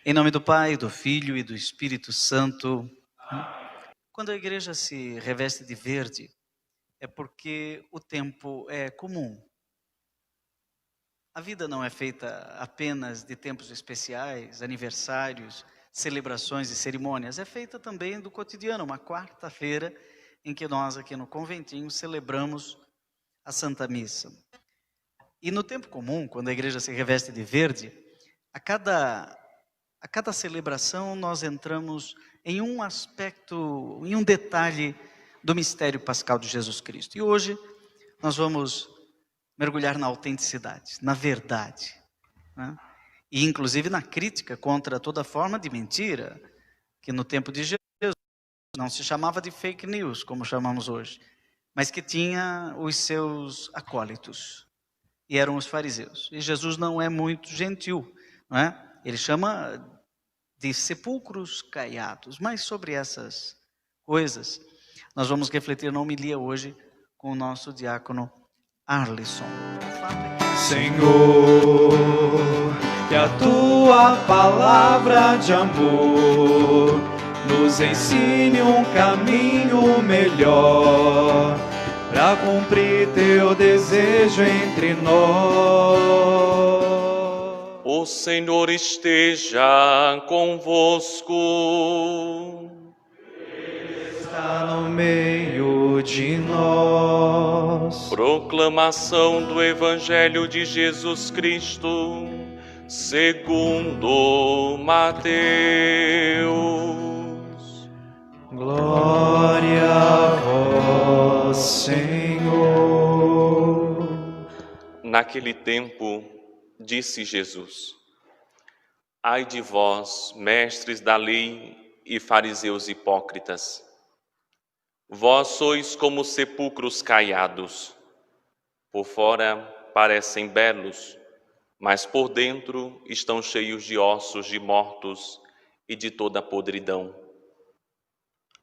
Em nome do Pai, do Filho e do Espírito Santo. Quando a igreja se reveste de verde, é porque o tempo é comum. A vida não é feita apenas de tempos especiais, aniversários, celebrações e cerimônias. É feita também do cotidiano, uma quarta-feira em que nós aqui no conventinho celebramos a Santa Missa. E no tempo comum, quando a igreja se reveste de verde, a cada celebração nós entramos em um aspecto, em um detalhe do mistério pascal de Jesus Cristo. E hoje nós vamos mergulhar na autenticidade, na verdade, né? E inclusive na crítica contra toda forma de mentira, que no tempo de Jesus não se chamava de fake news, como chamamos hoje, mas que tinha os seus acólitos, e eram os fariseus. E Jesus não é muito gentil, não é? Ele chama de sepulcros caiados. Mas sobre essas coisas, nós vamos refletir na homilia hoje com o nosso diácono Arlisson. Senhor, que a tua palavra de amor nos ensine um caminho melhor para cumprir teu desejo entre nós. O Senhor esteja convosco. Ele está no meio de nós. Proclamação do Evangelho de Jesus Cristo, segundo Mateus. Glória a vós, Senhor. Naquele tempo, disse Jesus: Ai de vós, mestres da lei e fariseus hipócritas! Vós sois como sepulcros caiados. Por fora parecem belos, mas por dentro estão cheios de ossos de mortos e de toda podridão.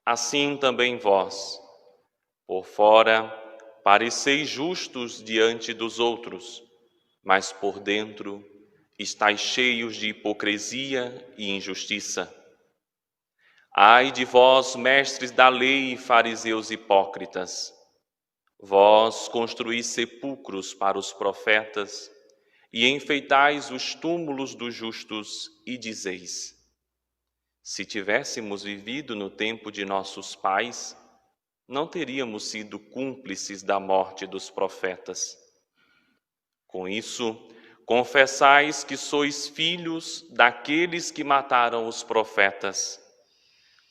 Assim também vós, por fora pareceis justos diante dos outros, mas por dentro estáis cheios de hipocrisia e injustiça. Ai de vós, mestres da lei e fariseus hipócritas! Vós construís sepulcros para os profetas e enfeitais os túmulos dos justos e dizeis: se tivéssemos vivido no tempo de nossos pais, não teríamos sido cúmplices da morte dos profetas. Com isso, confessais que sois filhos daqueles que mataram os profetas.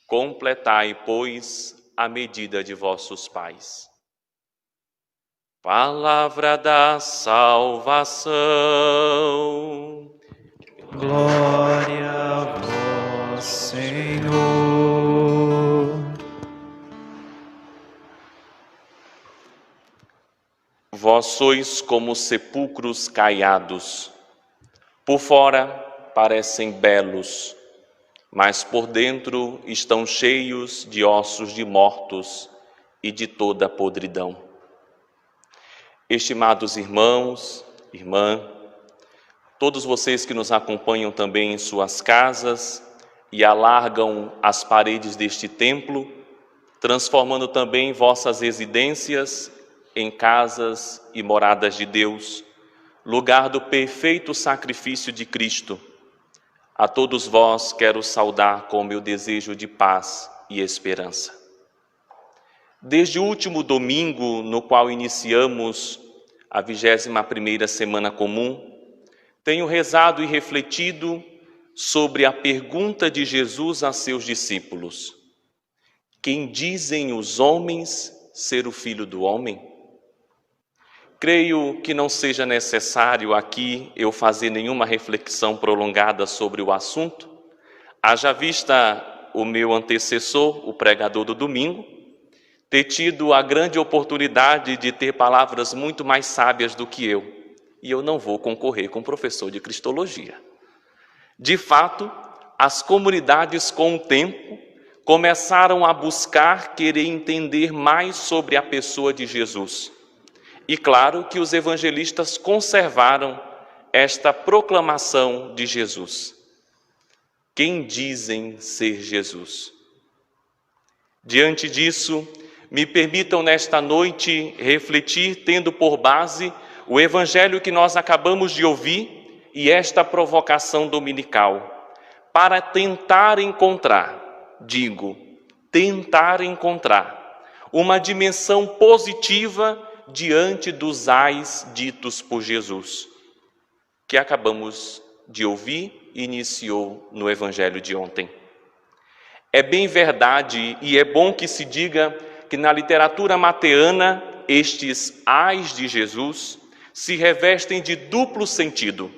Completai, pois, a medida de vossos pais. Palavra da salvação. Glória a vós, Senhor. Vós sois como sepulcros caiados. Por fora parecem belos, mas por dentro estão cheios de ossos de mortos e de toda a podridão. Estimados irmãos, irmã, todos vocês que nos acompanham também em suas casas e alargam as paredes deste templo, transformando também vossas residências em casas e moradas de Deus, lugar do perfeito sacrifício de Cristo. A todos vós quero saudar com meu desejo de paz e esperança. Desde o último domingo, no qual iniciamos a 21ª Semana Comum, tenho rezado e refletido sobre a pergunta de Jesus a seus discípulos: quem dizem os homens ser o Filho do Homem? Creio que não seja necessário aqui eu fazer nenhuma reflexão prolongada sobre o assunto, haja vista o meu antecessor, o pregador do domingo, ter tido a grande oportunidade de ter palavras muito mais sábias do que eu, e eu não vou concorrer com o professor de Cristologia. De fato, as comunidades com o tempo começaram a buscar querer entender mais sobre a pessoa de Jesus. E claro que os evangelistas conservaram esta proclamação de Jesus. quem dizem ser Jesus? Diante disso, me permitam nesta noite refletir, tendo por base o evangelho que nós acabamos de ouvir e esta provocação dominical, para tentar encontrar, tentar encontrar uma dimensão positiva diante dos ais ditos por Jesus, que acabamos de ouvir e iniciou no evangelho de ontem. É bem verdade e é bom que se diga que na literatura mateana estes ais de Jesus se revestem de duplo sentido.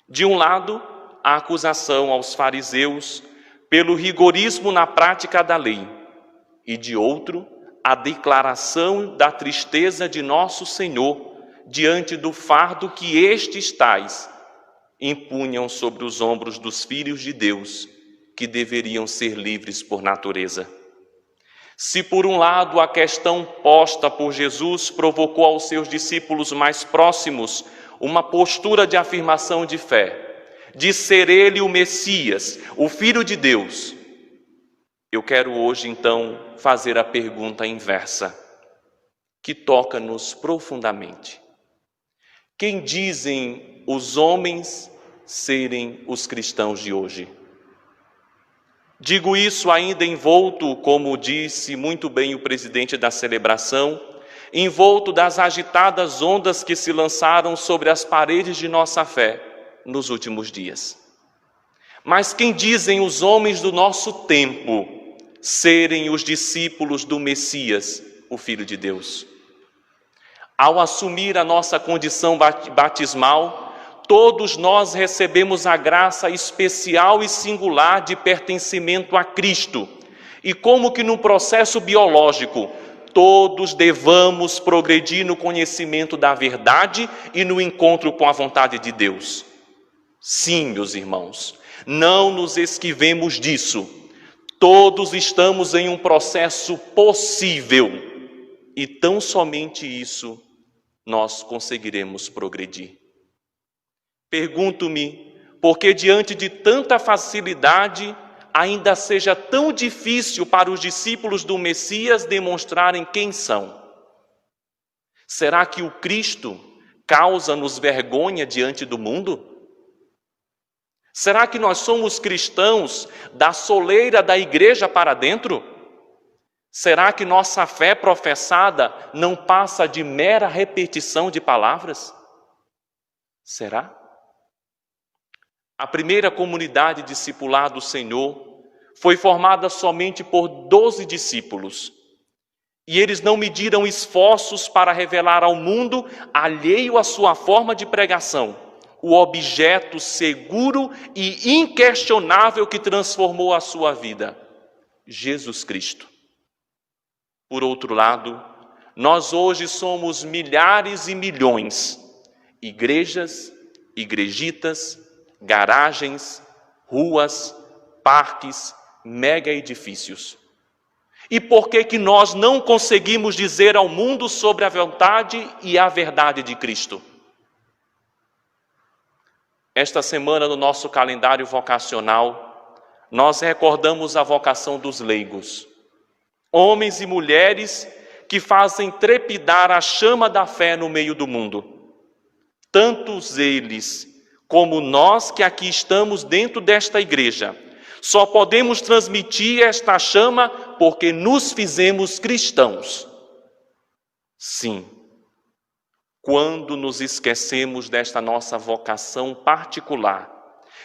De um lado, a acusação aos fariseus pelo rigorismo na prática da lei, e de outro, a declaração da tristeza de nosso Senhor diante do fardo que estes tais impunham sobre os ombros dos filhos de Deus, que deveriam ser livres por natureza. Se por um lado a questão posta por Jesus provocou aos seus discípulos mais próximos uma postura de afirmação de fé, de ser ele o Messias, o Filho de Deus, eu quero hoje então fazer a pergunta inversa, que toca-nos profundamente. Quem dizem os homens serem os cristãos de hoje? Digo isso ainda envolto, como disse muito bem o presidente da celebração, envolto das agitadas ondas que se lançaram sobre as paredes de nossa fé nos últimos dias. Mas quem dizem os homens do nosso tempo serem os discípulos do Messias, o Filho de Deus? Ao assumir a nossa condição batismal, todos nós recebemos a graça especial e singular de pertencimento a Cristo. E como que num processo biológico, todos devamos progredir no conhecimento da verdade e no encontro com a vontade de Deus. Sim, meus irmãos, não nos esquivemos disso. Todos estamos em um processo possível e tão somente isso nós conseguiremos progredir. Pergunto-me, por que diante de tanta facilidade ainda seja tão difícil para os discípulos do Messias demonstrarem quem são? Será que o Cristo causa-nos vergonha diante do mundo? Será que nós somos cristãos da soleira da igreja para dentro? Será que nossa fé professada não passa de mera repetição de palavras? Será? A primeira comunidade discipular do Senhor foi formada somente por 12 discípulos. E eles não mediram esforços para revelar ao mundo, alheio à sua forma de pregação, o objeto seguro e inquestionável que transformou a sua vida, Jesus Cristo. Por outro lado, nós hoje somos milhares e milhões, igrejas, igrejitas, garagens, ruas, parques, mega edifícios. E por que nós não conseguimos dizer ao mundo sobre a vontade e a verdade de Cristo? Esta semana, no nosso calendário vocacional, nós recordamos a vocação dos leigos. Homens e mulheres que fazem trepidar a chama da fé no meio do mundo. Tantos eles como nós que aqui estamos dentro desta igreja, só podemos transmitir esta chama porque nos fizemos cristãos. Sim, quando nos esquecemos desta nossa vocação particular,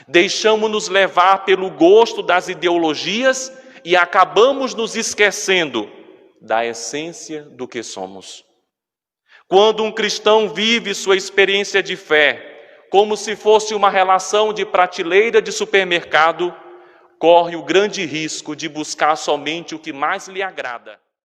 deixamos-nos levar pelo gosto das ideologias e acabamos nos esquecendo da essência do que somos. Quando um cristão vive sua experiência de fé como se fosse uma relação de prateleira de supermercado, corre o grande risco de buscar somente o que mais lhe agrada.